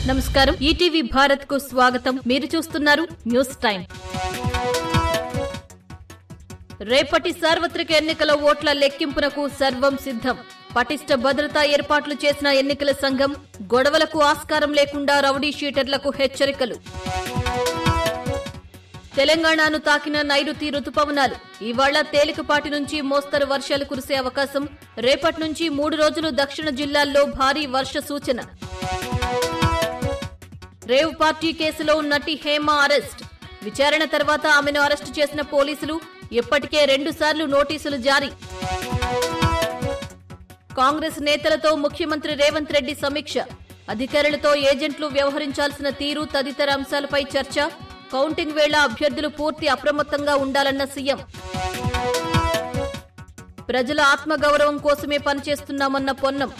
నమస్కారం. ఈటీవీ భారత్ కు స్వాగతం. మీరు చూస్తున్నారు న్యూస్ టైం. రేపటి సార్వత్రిక ఎన్నికల ఓట్ల లెక్కింపునకు సర్వం సిద్ధం. పటిష్ట భద్రతా ఏర్పాట్లు చేసిన ఎన్నికల సంఘం గొడవలకు ఆస్కారం లేకుండా రౌడీ షీటర్లకు హెచ్చరికలు. తెలంగాణను తాకిన నైరుతి రుతుపవనాలు. ఇవాళ తేలికపాటి నుంచి మోస్తరు వర్షాలు కురిసే అవకాశం. రేపటి నుంచి 3 రోజులు దక్షిణ జిల్లాల్లో భారీ వర్ష సూచన. రేవ్ పార్టీ కేసులో నటి హేమ అరెస్ట్. విచారణ తర్వాత ఆమెను అరెస్టు చేసిన పోలీసులు. ఇప్పటికే 2 సార్లు నోటీసులు జారీ. కాంగ్రెస్ నేతలతో ముఖ్యమంత్రి రేవంత్ రెడ్డి సమీక్ష. అధికారులతో ఏజెంట్లు వ్యవహరించాల్సిన తీరు తదితర అంశాలపై చర్చ. కౌంటింగ్ వేళ అభ్యర్థులు పూర్తి అప్రమత్తంగా ఉండాలన్న సీఎం. ప్రజల ఆత్మగౌరవం కోసమే పనిచేస్తున్నామన్న పొన్నం.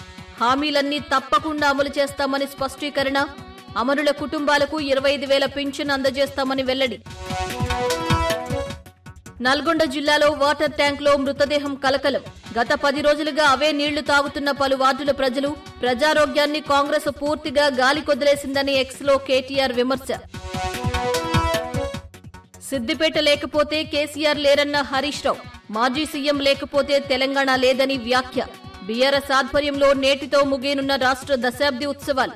హామీలన్నీ తప్పకుండా అమలు చేస్తామని స్పష్టీకరణ. అమరుల కుటుంబాలకు 25,000 పింఛన్ అందజేస్తామని వెల్లడి. నల్గొండ జిల్లాలో వాటర్ ట్యాంక్లో మృతదేహం కలకలం. గత 10 రోజులుగా అవే నీళ్లు తాగుతున్న పలు వార్డుల ప్రజలు. ప్రజారోగ్యాన్ని కాంగ్రెస్ పూర్తిగా గాలికొదిలేసిందని ఎక్స్లో కేటీఆర్ విమర్శ. సిద్దిపేట లేకపోతే కేసీఆర్ లేరన్న హరీష్ రావు. మాజీ సీఎం లేకపోతే తెలంగాణ లేదని వ్యాఖ్య. బీఆర్ఎస్ ఆధ్వర్యంలో నేటితో ముగియనున్న రాష్ట్ర దశాబ్ది ఉత్సవాలు.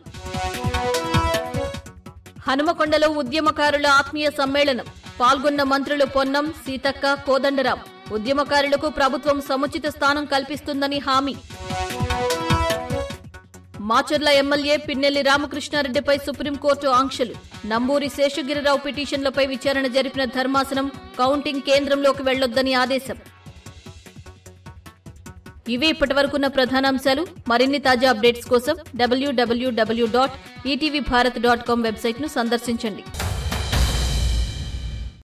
హనుమకొండలో ఉద్యమకారుల ఆత్మీయ సమ్మేళనం. పాల్గొన్న మంత్రులు పొన్నం, సీతక్క, కోదండరాం. ఉద్యమకారులకు ప్రభుత్వం సముచిత స్థానం కల్పిస్తుందని హామీ. మాచర్ల ఎమ్మెల్యే పిన్నెల్లి రామకృష్ణారెడ్డిపై సుప్రీంకోర్టు ఆంక్షలు. నంబూరి శేషగిరిరావు పిటిషన్లపై విచారణ జరిపిన ధర్మాసనం కౌంటింగ్ కేంద్రంలోకి వెళ్లొద్దని ఆదేశం. ఇవే ఇప్పటివరకున్న ప్రధానాంశాలు. మరిన్ని తాజా అప్డేట్స్ కోసం www.etvbharat.com వెబ్సైట్ను సందర్శించండి.